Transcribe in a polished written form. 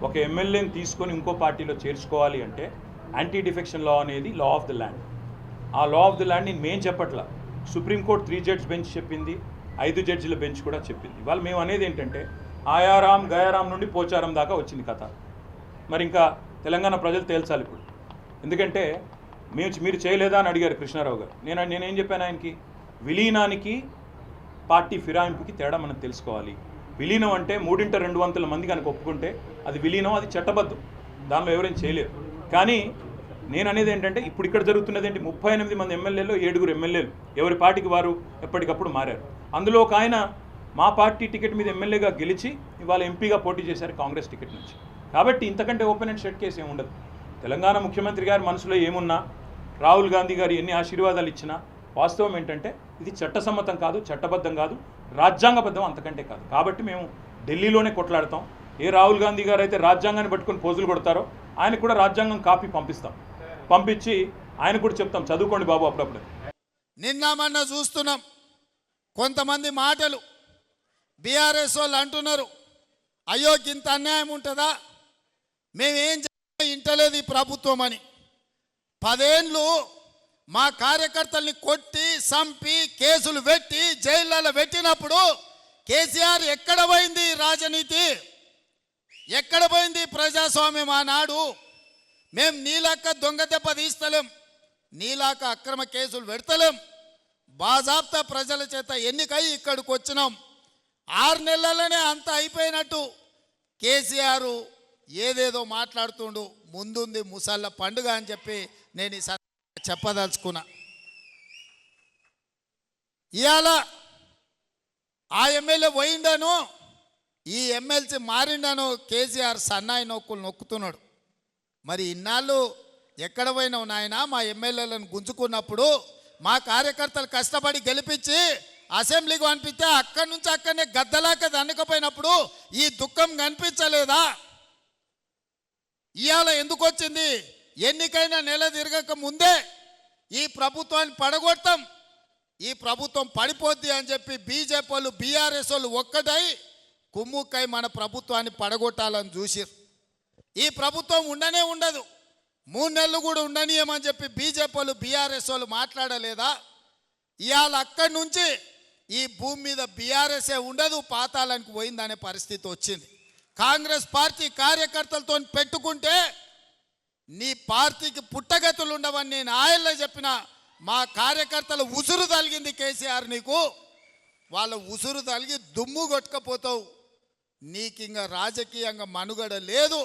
ఒక ఎమ్మెల్యేని తీసుకొని ఇంకో పార్టీలో చేర్చుకోవాలి అంటే యాంటీ డిఫెక్షన్ లా అనేది లా ఆఫ్ ద ల్యాండ్. ఆ లా ఆఫ్ ద ల్యాండ్ని మేము చెప్పట్లా, సుప్రీంకోర్టు 3 జడ్జ్ బెంచ్ చెప్పింది, 5 జడ్జిల బెంచ్ కూడా చెప్పింది. వాళ్ళు మేము అనేది ఏంటంటే ఆయారాం గయారాం నుండి పోచారం దాకా వచ్చింది కథ. మరి ఇంకా తెలంగాణ ప్రజలు తేల్చాలి ఇప్పుడు. ఎందుకంటే మీరు చేయలేదా అని అడిగారు కృష్ణారావు గారు. నేనేం చెప్పాను ఆయనకి, విలీనానికి పార్టీ ఫిరాయింపుకి తేడా మనం తెలుసుకోవాలి. విలీనం అంటే 3/2 మంది కనుక ఒప్పుకుంటే అది విలీనం, అది చట్టబద్ధం, దానిలో ఎవరేం చేయలేరు. కానీ నేను అనేది ఏంటంటే ఇప్పుడు ఇక్కడ జరుగుతున్నది ఏంటి, 38 మంది ఎమ్మెల్యేలు 7 ఎమ్మెల్యేలు ఎవరి పార్టీకి వారు ఎప్పటికప్పుడు మారారు. అందులో ఒక ఆయన మా పార్టీ టికెట్ మీద ఎమ్మెల్యేగా గెలిచి ఇవాళ ఎంపీగా పోటీ చేశారు కాంగ్రెస్ టికెట్ నుంచి. కాబట్టి ఇంతకంటే ఓపెన్ అండ్ షట్ కేసు ఏమి ఉండదు. తెలంగాణ ముఖ్యమంత్రి గారి మనసులో ఏమున్నా, రాహుల్ గాంధీ గారు ఎన్ని ఆశీర్వాదాలు ఇచ్చినా వాస్తవం ఏంటంటే ఇది చట్టసమ్మతం కాదు, చట్టబద్ధం కాదు, రాజ్యాంగబద్ధం అంతకంటే కాదు. కాబట్టి మేము ఢిల్లీలోనే కొట్లాడతాం. ఏ రాహుల్ గాంధీ గారు అయితే రాజ్యాంగాన్ని పట్టుకొని పోజులు కొడతారో ఆయనకు కూడా రాజ్యాంగం కాపీ పంపించి ఆయన కూడా చెప్తాం, చదువుకోండి బాబు అప్పుడప్పుడు. నిన్న మొన్న చూస్తున్నాం కొంతమంది మాటలు. బీఆర్ఎస్ వాళ్ళు అంటున్నారు, అయ్యో ఇంత అన్యాయం ఉంటుందా, మేమేం ఇంటలేదు ఈ ప్రభుత్వం అని. 10 ఏళ్ళు మా కార్యకర్తల్ని కొట్టి చంపి కేసులు పెట్టి జైళ్ళలో పెట్టినప్పుడు కేసీఆర్ ఎక్కడ పోయింది రాజనీతి, ఎక్కడ పోయింది ప్రజాస్వామ్యం ఆనాడు? మేము నీలాక దొంగ దెబ్బ తీస్తలేం, నీలాక అక్రమ కేసులు పెడతలేం, బాజాబ్తా ప్రజల చేత ఎన్నికై ఇక్కడికి వచ్చినాం. 6 నెలలనే అంత అయిపోయినట్టు కేసీఆర్ ఏదేదో మాట్లాడుతుండు. ముందుంది ముసళ్ళ పండుగ అని చెప్పి నేను ఈ చెప్పదలుచుకున్నా. ఇవాళ ఆ ఎమ్మెల్యే పోయిండను, ఈ ఎమ్మెల్సీ మారిండను కేసీఆర్ సన్నాయి నొక్కులు నొక్కుతున్నాడు. మరి ఇన్నాళ్ళు ఎక్కడ పోయినావు నాయన? మా ఎమ్మెల్యేలను గుంజుకున్నప్పుడు మా కార్యకర్తలు కష్టపడి గెలిపించి అసెంబ్లీకి పంపిస్తే అక్కడి నుంచి అక్కడనే గద్దలాక దండకపోయినప్పుడు ఈ దుఃఖం కనిపించలేదా? ఇవాళ ఎందుకు వచ్చింది? ఎన్నికైన నెల తిరగక ముందే ఈ ప్రభుత్వాన్ని పడగొడతాం, ఈ ప్రభుత్వం పడిపోద్ది అని చెప్పి బీజేపీ వాళ్ళు బీఆర్ఎస్ వాళ్ళు ఒక్కటై కుమ్ముక్కై మన ప్రభుత్వాన్ని పడగొట్టాలని చూసిరు. ఈ ప్రభుత్వం ఉండనే ఉండదు, 3 నెలలు కూడా ఉండనీయమని చెప్పి బీజేపీ వాళ్ళు బీఆర్ఎస్ వాళ్ళు మాట్లాడలేదా? ఇవాళ అక్కడి నుంచి ఈ భూమి మీద బీఆర్ఎస్ఏ ఉండదు, పాతాళానికి పోయిందనే పరిస్థితి వచ్చింది. కాంగ్రెస్ పార్టీ కార్యకర్తలతో పెట్టుకుంటే నీ పార్టీకి పుట్టగతులు ఉండవని నేను ఆయల్లో చెప్పిన. మా కార్యకర్తలు ఉసురు తలిగింది కేసీఆర్ నీకు, వాళ్ళ ఉసురు తలిగి దుమ్ము కొట్టుకపోతావు, నీకు ఇంకా రాజకీయంగా మనుగడ లేదు.